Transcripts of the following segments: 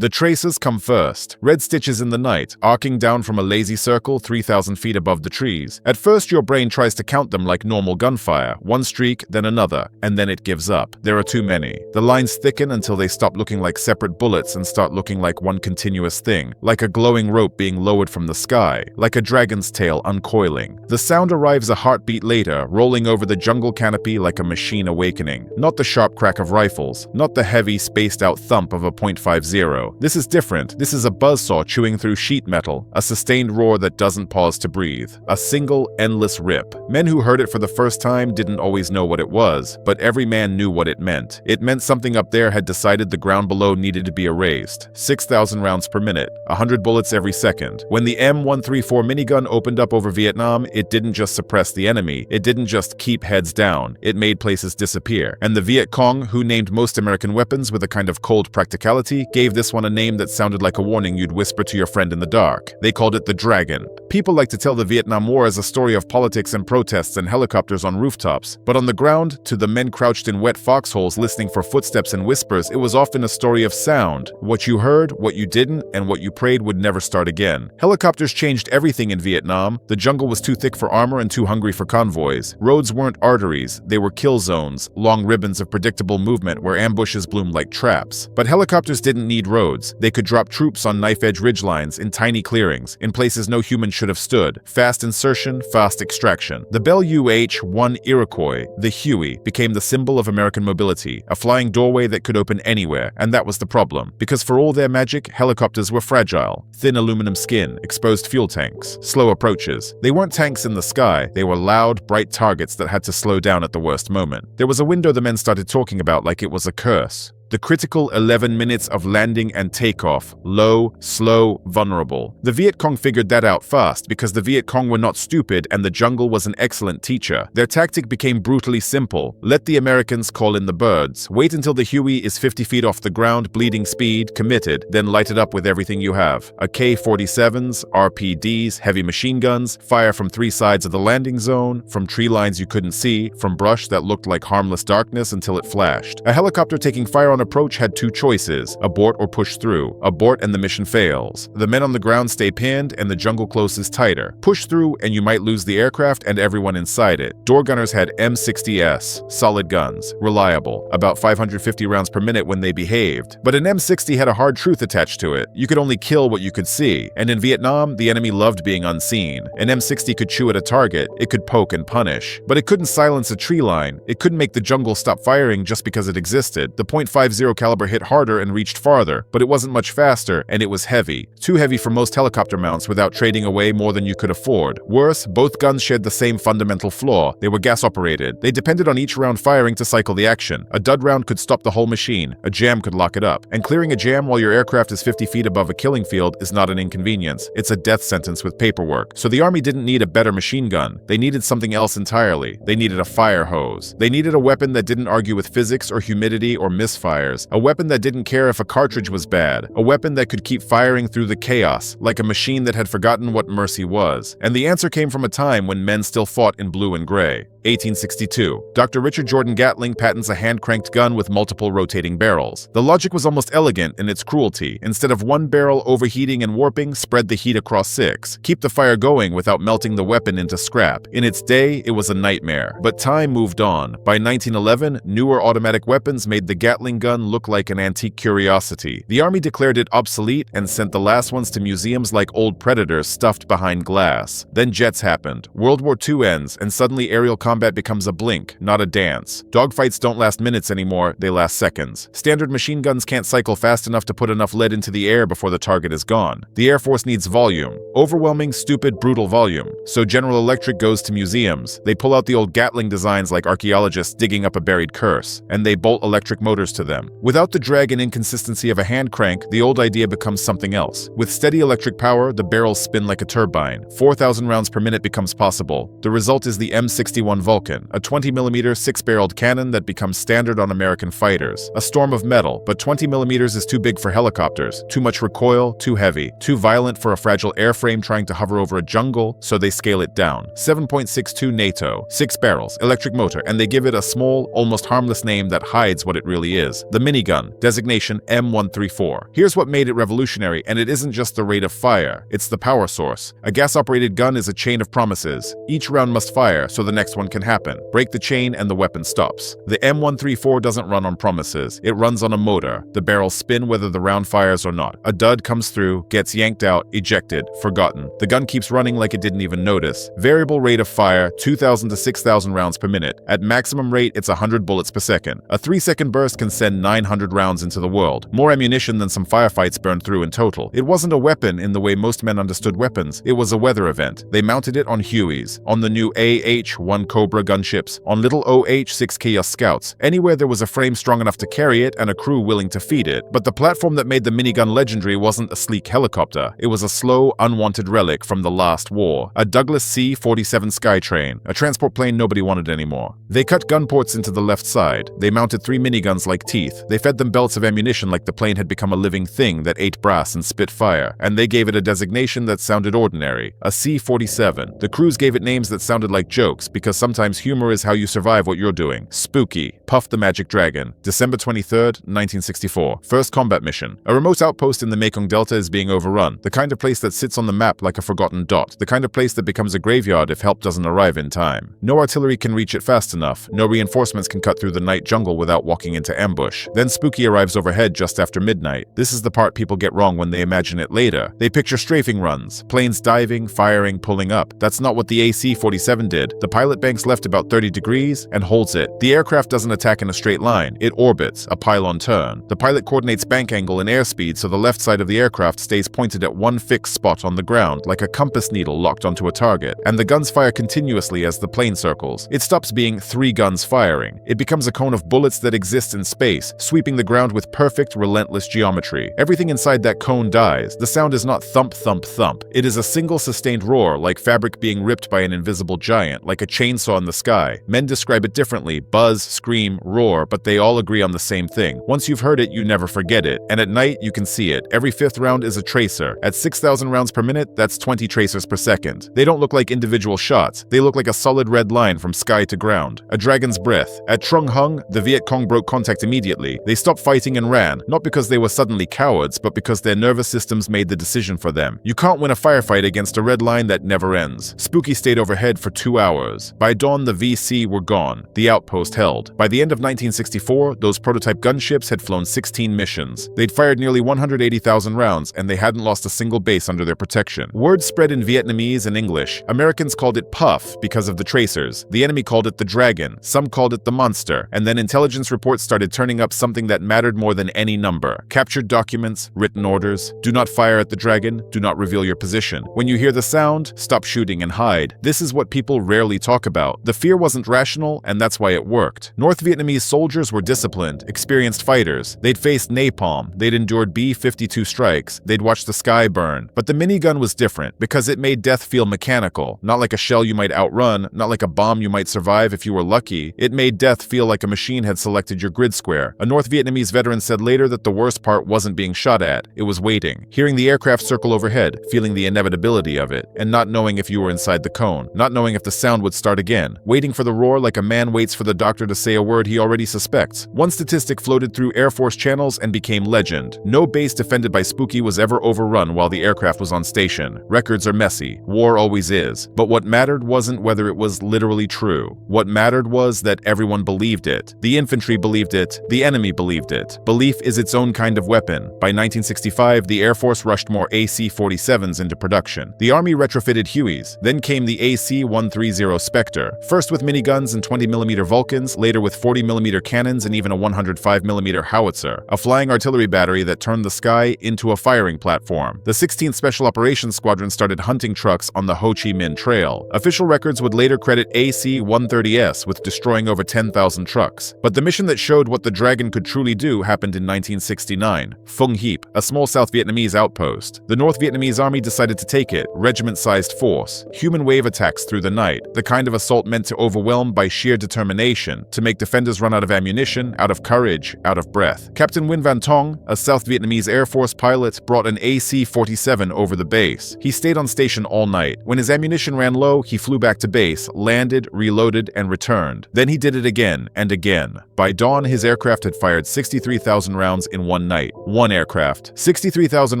The tracers come first, red stitches in the night, arcing down from a lazy circle 3,000 feet above the trees. At first, your brain tries to count them like normal gunfire, one streak, then another, and then it gives up. There are too many. The lines thicken until they stop looking like separate bullets and start looking like one continuous thing, like a glowing rope being lowered from the sky, like a dragon's tail uncoiling. The sound arrives a heartbeat later, rolling over the jungle canopy like a machine awakening. Not the sharp crack of rifles, not the heavy, spaced-out thump of a .50. This is different. This is a buzzsaw chewing through sheet metal, a sustained roar that doesn't pause to breathe. A single, endless rip. Men who heard it for the first time didn't always know what it was, but every man knew what it meant. It meant something up there had decided the ground below needed to be erased. 6,000 rounds per minute, 100 bullets every second. When the M134 minigun opened up over Vietnam, it didn't just suppress the enemy. It didn't just keep heads down. It made places disappear. And the Viet Cong, who named most American weapons with a kind of cold practicality, gave this one a name that sounded like a warning you'd whisper to your friend in the dark. They called it the Dragon. People like to tell the Vietnam War as a story of politics and protests and helicopters on rooftops, but on the ground, to the men crouched in wet foxholes listening for footsteps and whispers, it was often a story of sound. What you heard, what you didn't, and what you prayed would never start again. Helicopters changed everything in Vietnam. The jungle was too thick for armor and too hungry for convoys. Roads weren't arteries, they were kill zones, long ribbons of predictable movement where ambushes bloomed like traps. But helicopters didn't need roads. They could drop troops on knife-edge ridgelines, in tiny clearings, in places no human should have stood. Fast insertion, fast extraction. The Bell UH-1 Iroquois, the Huey, became the symbol of American mobility, a flying doorway that could open anywhere, and that was the problem. Because for all their magic, helicopters were fragile. Thin aluminum skin, exposed fuel tanks, slow approaches. They weren't tanks in the sky, they were loud, bright targets that had to slow down at the worst moment. There was a window the men started talking about like it was a curse. The critical 11 minutes of landing and takeoff, low, slow, vulnerable. The Viet Cong figured that out fast because the Viet Cong were not stupid and the jungle was an excellent teacher. Their tactic became brutally simple. Let the Americans call in the birds. Wait until the Huey is 50 feet off the ground, bleeding speed, committed, then light it up with everything you have. AK-47s, RPDs, heavy machine guns, fire from 3 sides of the landing zone, from tree lines you couldn't see, from brush that looked like harmless darkness until it flashed. A helicopter taking fire on approach had 2 choices, abort or push through. Abort and the mission fails. The men on the ground stay pinned and the jungle closes tighter. Push through and you might lose the aircraft and everyone inside it. Door gunners had M60S, solid guns, reliable, about 550 rounds per minute when they behaved. But an M60 had a hard truth attached to it. You could only kill what you could see. And in Vietnam, the enemy loved being unseen. An M60 could chew at a target, it could poke and punish. But it couldn't silence a tree line. It couldn't make the jungle stop firing just because it existed. The .50 caliber hit harder and reached farther, but it wasn't much faster, and it was heavy. Too heavy for most helicopter mounts without trading away more than you could afford. Worse, both guns shared the same fundamental flaw. They were gas-operated. They depended on each round firing to cycle the action. A dud round could stop the whole machine. A jam could lock it up. And clearing a jam while your aircraft is 50 feet above a killing field is not an inconvenience. It's a death sentence with paperwork. So the army didn't need a better machine gun. They needed something else entirely. They needed a fire hose. They needed a weapon that didn't argue with physics or humidity or misfires. A weapon that didn't care if a cartridge was bad. A weapon that could keep firing through the chaos, like a machine that had forgotten what mercy was. And the answer came from a time when men still fought in blue and gray. 1862. Dr. Richard Jordan Gatling patents a hand-cranked gun with multiple rotating barrels. The logic was almost elegant in its cruelty. Instead of one barrel overheating and warping, spread the heat across 6. Keep the fire going without melting the weapon into scrap. In its day, it was a nightmare. But time moved on. By 1911, newer automatic weapons made the Gatling gun look like an antique curiosity. The army declared it obsolete and sent the last ones to museums like old Predators stuffed behind glass. Then jets happened. World War II ends, and suddenly aerial combat becomes a blink, not a dance. Dogfights don't last minutes anymore, they last seconds. Standard machine guns can't cycle fast enough to put enough lead into the air before the target is gone. The Air Force needs volume. Overwhelming, stupid, brutal volume. So General Electric goes to museums. They pull out the old Gatling designs like archaeologists digging up a buried curse, and they bolt electric motors to them. Without the drag and inconsistency of a hand crank, the old idea becomes something else. With steady electric power, the barrels spin like a turbine. 4,000 rounds per minute becomes possible. The result is the M61 Minigun Vulcan, a 20mm six-barreled cannon that becomes standard on American fighters. A storm of metal, but 20mm is too big for helicopters, too much recoil, too heavy, too violent for a fragile airframe trying to hover over a jungle, so they scale it down. 7.62 NATO, 6 barrels, electric motor, and they give it a small, almost harmless name that hides what it really is. The minigun, designation M134. Here's what made it revolutionary, and it isn't just the rate of fire, it's the power source. A gas-operated gun is a chain of promises. Each round must fire so the next one can happen. Break the chain and the weapon stops. The M134 doesn't run on promises. It runs on a motor. The barrels spin whether the round fires or not. A dud comes through, gets yanked out, ejected, forgotten. The gun keeps running like it didn't even notice. Variable rate of fire, 2,000 to 6,000 rounds per minute. At maximum rate, it's 100 bullets per second. A 3-second burst can send 900 rounds into the world. More ammunition than some firefights burned through in total. It wasn't a weapon in the way most men understood weapons. It was a weather event. They mounted it on Hueys, on the new AH-1 Cobra gunships, on little OH-6 Chaos Scouts, anywhere there was a frame strong enough to carry it and a crew willing to feed it. But the platform that made the minigun legendary wasn't a sleek helicopter. It was a slow, unwanted relic from the last war. A Douglas C-47 Skytrain, a transport plane nobody wanted anymore. They cut gun ports into the left side. They mounted 3 miniguns like teeth. They fed them belts of ammunition like the plane had become a living thing that ate brass and spit fire. And they gave it a designation that sounded ordinary, a C-47. The crews gave it names that sounded like jokes, because sometimes humor is how you survive what you're doing. Spooky, Puff the Magic Dragon, December 23rd, 1964. First combat mission. A remote outpost in the Mekong Delta is being overrun. The kind of place that sits on the map like a forgotten dot. The kind of place that becomes a graveyard if help doesn't arrive in time. No artillery can reach it fast enough. No reinforcements can cut through the night jungle without walking into ambush. Then Spooky arrives overhead just after midnight. This is the part people get wrong when they imagine it later. They picture strafing runs, planes diving, firing, pulling up. That's not what the AC-47 did. The pilot banks left about 30 degrees and holds it. The aircraft doesn't attack in a straight line. It orbits, a pylon-turn. The pilot coordinates bank angle and airspeed so the left side of the aircraft stays pointed at one fixed spot on the ground, like a compass needle locked onto a target. And the guns fire continuously as the plane circles. It stops being 3 guns firing. It becomes a cone of bullets that exists in space, sweeping the ground with perfect, relentless geometry. Everything inside that cone dies. The sound is not thump, thump, thump. It is a single sustained roar, like fabric being ripped by an invisible giant, like a chainsaw in the sky. Men describe it differently: buzz, scream, roar, but they all agree on the same thing. Once you've heard it, you never forget it. And at night, you can see it. Every 5th round is a tracer. At 6,000 rounds per minute, that's 20 tracers per second. They don't look like individual shots. They look like a solid red line from sky to ground. A dragon's breath. At Trung Hung, the Viet Cong broke contact immediately. They stopped fighting and ran, not because they were suddenly cowards, but because their nervous systems made the decision for them. You can't win a firefight against a red line that never ends. Spooky stayed overhead for 2 hours. By dawn, the VC were gone. The outpost held. By the end of 1964, those prototype gunships had flown 16 missions. They'd fired nearly 180,000 rounds, and they hadn't lost a single base under their protection. Word spread in Vietnamese and English. Americans called it Puff because of the tracers. The enemy called it the Dragon. Some called it the Monster. And then intelligence reports started turning up something that mattered more than any number. Captured documents, written orders. Do not fire at the Dragon. Do not reveal your position. When you hear the sound, stop shooting and hide. This is what people rarely talk about. The fear wasn't rational, and that's why it worked. North Vietnamese soldiers were disciplined, experienced fighters. They'd faced napalm. They'd endured B-52 strikes. They'd watched the sky burn. But the minigun was different because it made death feel mechanical. Not like a shell you might outrun, not like a bomb you might survive if you were lucky. It made death feel like a machine had selected your grid square. A North Vietnamese veteran said later that the worst part wasn't being shot at. It was waiting. Hearing the aircraft circle overhead, feeling the inevitability of it, and not knowing if you were inside the cone. Not knowing if the sound would start again. Waiting for the roar like a man waits for the doctor to say a word he already suspects. One statistic floated through Air Force channels and became legend. No base defended by Spooky was ever overrun while the aircraft was on station. Records are messy. War always is. But what mattered wasn't whether it was literally true. What mattered was that everyone believed it. The infantry believed it. The enemy believed it. Belief is its own kind of weapon. By 1965, the Air Force rushed more AC-47s into production. The Army retrofitted Hueys. Then came the AC-130 Spectre. First with miniguns and 20mm Vulcans, later with 40mm cannons and even a 105mm howitzer. A flying artillery battery that turned the sky into a firing platform. The 16th Special Operations Squadron started hunting trucks on the Ho Chi Minh Trail. Official records would later credit AC-130S with destroying over 10,000 trucks. But the mission that showed what the Dragon could truly do happened in 1969. Phung Hiep, a small South Vietnamese outpost. The North Vietnamese army decided to take it, regiment-sized force. Human wave attacks through the night, the kind of assault assault meant to overwhelm by sheer determination, to make defenders run out of ammunition, out of courage, out of breath. Captain Nguyen Van Tong, a South Vietnamese Air Force pilot, brought an AC-47 over the base. He stayed on station all night. When his ammunition ran low, he flew back to base, landed, reloaded, and returned. Then he did it again and again. By dawn, his aircraft had fired 63,000 rounds in one night. One aircraft. 63,000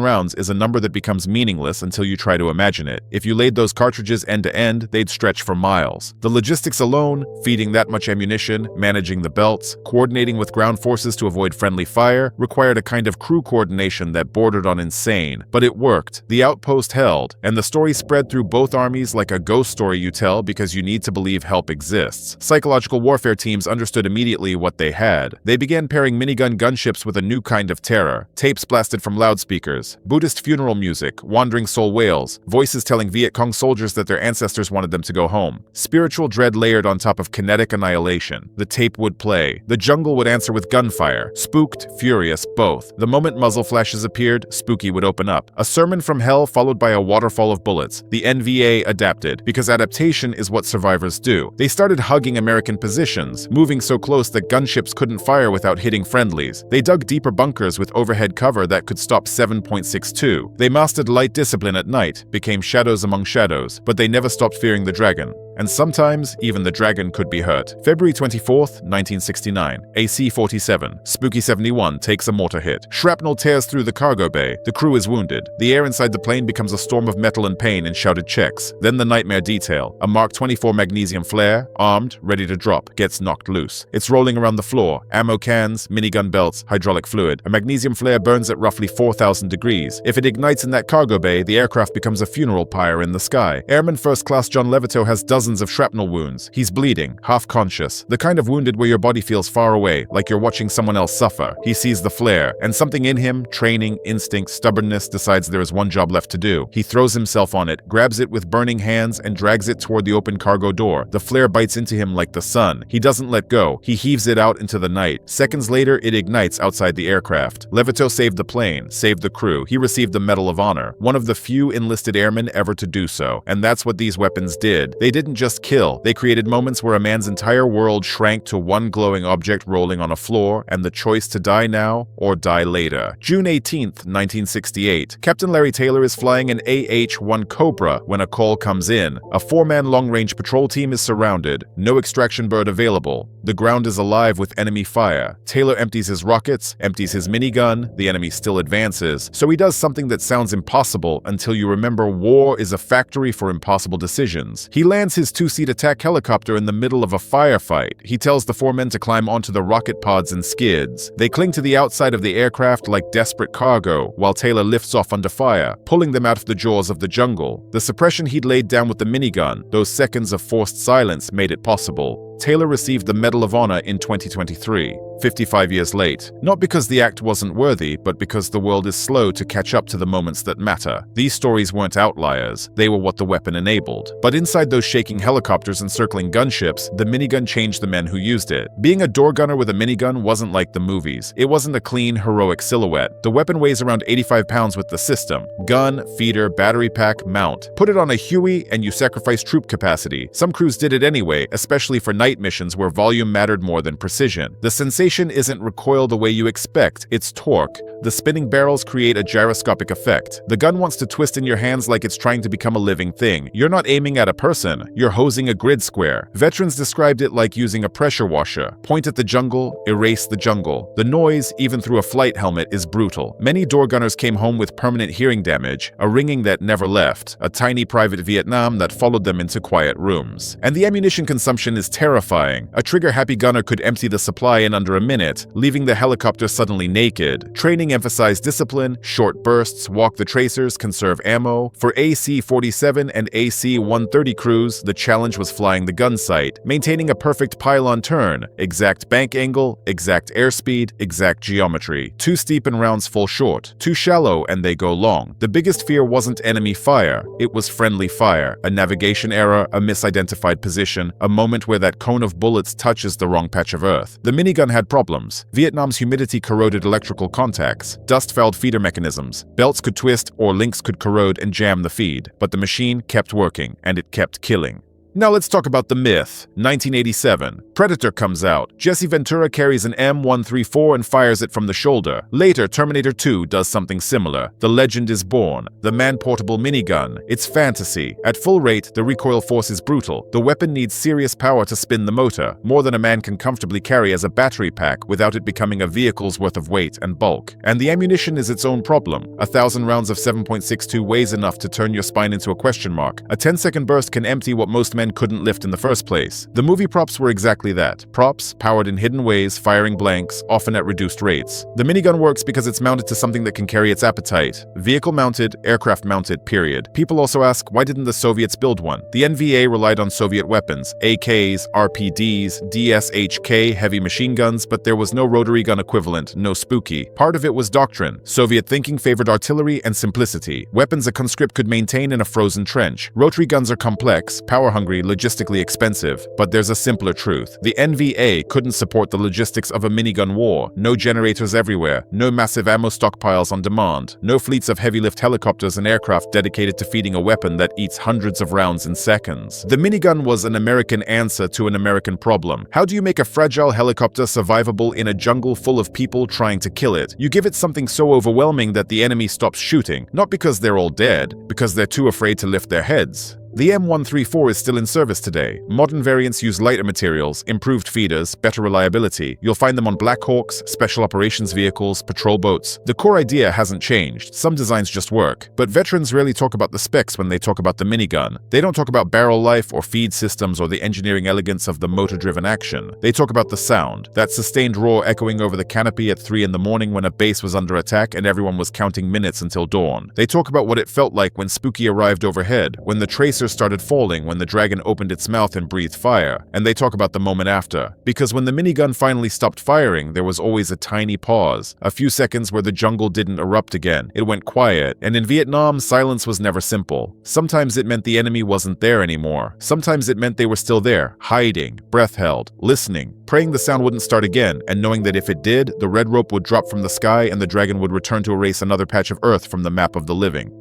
rounds is a number that becomes meaningless until you try to imagine it. If you laid those cartridges end to end, they'd stretch for miles. The logistics alone, feeding that much ammunition, managing the belts, coordinating with ground forces to avoid friendly fire, required a kind of crew coordination that bordered on insane. But it worked. The outpost held, and the story spread through both armies like a ghost story you tell because you need to believe help exists. Psychological warfare teams understood immediately what they had. They began pairing minigun gunships with a new kind of terror. Tapes blasted from loudspeakers, Buddhist funeral music, wandering soul wails, voices telling Viet Cong soldiers that their ancestors wanted them to go home. Spiritual dread layered on top of kinetic annihilation. The tape would play. The jungle would answer with gunfire. Spooked, furious, both. The moment muzzle flashes appeared, Spooky would open up. A sermon from hell followed by a waterfall of bullets. The NVA adapted, because adaptation is what survivors do. They started hugging American positions, moving so close that gunships couldn't fire without hitting friendlies. They dug deeper bunkers with overhead cover that could stop 7.62. They mastered light discipline at night, became shadows among shadows, but they never stopped fearing the dragon. And sometimes, even the dragon could be hurt. February 24th, 1969. AC-47. Spooky 71 takes a mortar hit. Shrapnel tears through the cargo bay. The crew is wounded. The air inside the plane becomes a storm of metal and pain and shouted checks. Then the nightmare detail. A Mark 24 magnesium flare, armed, ready to drop, gets knocked loose. It's rolling around the floor. Ammo cans, minigun belts, hydraulic fluid. A magnesium flare burns at roughly 4,000 degrees. If it ignites in that cargo bay, the aircraft becomes a funeral pyre in the sky. Airman First Class John Levito has dozens of shrapnel wounds. He's bleeding, half conscious, the kind of wounded where your body feels far away, like you're watching someone else suffer. He sees the flare, and something in him, training, instinct, stubbornness, decides there is one job left to do. He throws himself on it, grabs it with burning hands, and drags it toward the open cargo door. The flare bites into him like the sun. He doesn't let go. He heaves it out into the night. Seconds later, it ignites outside the aircraft. Levito saved the plane, saved the crew. He received the Medal of Honor, one of the few enlisted airmen ever to do so. And that's what these weapons did. They didn't just kill. They created moments where a man's entire world shrank to one glowing object rolling on a floor and the choice to die now or die later. June 18th, 1968. Captain Larry Taylor is flying an AH-1 Cobra when a call comes in. A 4-man long-range patrol team is surrounded. No extraction bird available. The ground is alive with enemy fire. Taylor empties his rockets, empties his minigun. The enemy still advances. So he does something that sounds impossible until you remember war is a factory for impossible decisions. He lands his 2-seat attack helicopter in the middle of a firefight. He tells the 4 men to climb onto the rocket pods and skids. They cling to the outside of the aircraft like desperate cargo, while Taylor lifts off under fire, pulling them out of the jaws of the jungle. The suppression he'd laid down with the minigun, those seconds of forced silence, made it possible. Taylor received the Medal of Honor in 2023, 55 years late. Not because the act wasn't worthy, but because the world is slow to catch up to the moments that matter. These stories weren't outliers. They were what the weapon enabled. But inside those shaking helicopters and circling gunships, the minigun changed the men who used it. Being a door gunner with a minigun wasn't like the movies. It wasn't a clean, heroic silhouette. The weapon weighs around 85 pounds with the system. Gun, feeder, battery pack, mount. Put it on a Huey and you sacrifice troop capacity. Some crews did it anyway, especially for night missions where volume mattered more than precision. The sensation isn't recoil the way you expect, it's torque. The spinning barrels create a gyroscopic effect. The gun wants to twist in your hands like it's trying to become a living thing. You're not aiming at a person, you're hosing a grid square. Veterans described it like using a pressure washer. Point at the jungle, erase the jungle. The noise, even through a flight helmet, is brutal. Many door gunners came home with permanent hearing damage, a ringing that never left, a tiny private Vietnam that followed them into quiet rooms. And the ammunition consumption is terrifying. A trigger-happy gunner could empty the supply in under a minute, leaving the helicopter suddenly naked. Training emphasized discipline, short bursts, walk the tracers, conserve ammo. For AC-47 and AC-130 crews, the challenge was flying the gun sight, maintaining a perfect pylon-turn, exact bank angle, exact airspeed, exact geometry. Too steep and rounds fall short, too shallow and they go long. The biggest fear wasn't enemy fire, it was friendly fire, a navigation error, a misidentified position, a moment where that cone of bullets touches the wrong patch of earth. The minigun had problems. Vietnam's humidity corroded electrical contacts. Dust fouled feeder mechanisms. Belts could twist or links could corrode and jam the feed. But the machine kept working, and it kept killing. Now let's talk about the myth. 1987. Predator comes out. Jesse Ventura carries an M134 and fires it from the shoulder. Later, Terminator 2 does something similar. The legend is born. The man-portable minigun. It's fantasy. At full rate, the recoil force is brutal. The weapon needs serious power to spin the motor, more than a man can comfortably carry as a battery pack without it becoming a vehicle's worth of weight and bulk. And the ammunition is its own problem. 1,000 rounds of 7.62 weighs enough to turn your spine into a question mark. A 10-second burst can empty what most men couldn't lift in the first place. The movie props were exactly that. Props, powered in hidden ways, firing blanks, often at reduced rates. The minigun works because it's mounted to something that can carry its appetite. Vehicle-mounted, aircraft-mounted, period. People also ask, why didn't the Soviets build one? The NVA relied on Soviet weapons, AKs, RPDs, DSHK, heavy machine guns, but there was no rotary gun equivalent, no spooky. Part of it was doctrine. Soviet thinking favored artillery and simplicity. Weapons a conscript could maintain in a frozen trench. Rotary guns are complex, power-hungry, logistically expensive, but there's a simpler truth. The NVA couldn't support the logistics of a minigun war. No generators everywhere, no massive ammo stockpiles on demand, no fleets of heavy-lift helicopters and aircraft dedicated to feeding a weapon that eats hundreds of rounds in seconds. The minigun was an American answer to an American problem. How do you make a fragile helicopter survivable in a jungle full of people trying to kill it? You give it something so overwhelming that the enemy stops shooting, not because they're all dead, because they're too afraid to lift their heads. The M134 is still in service today. Modern variants use lighter materials, improved feeders, better reliability. You'll find them on Black Hawks, special operations vehicles, patrol boats. The core idea hasn't changed. Some designs just work. But veterans rarely talk about the specs when they talk about the minigun. They don't talk about barrel life or feed systems or the engineering elegance of the motor-driven action. They talk about the sound, that sustained roar echoing over the canopy at 3 in the morning when a base was under attack and everyone was counting minutes until dawn. They talk about what it felt like when Spooky arrived overhead, when the tracer started falling, when the dragon opened its mouth and breathed fire, and they talk about the moment after. Because when the minigun finally stopped firing, there was always a tiny pause, a few seconds where the jungle didn't erupt again. It went quiet, and in Vietnam, silence was never simple. Sometimes it meant the enemy wasn't there anymore. Sometimes it meant they were still there, hiding, breath held, listening, praying the sound wouldn't start again, and knowing that if it did, the red rope would drop from the sky and the dragon would return to erase another patch of earth from the map of the living.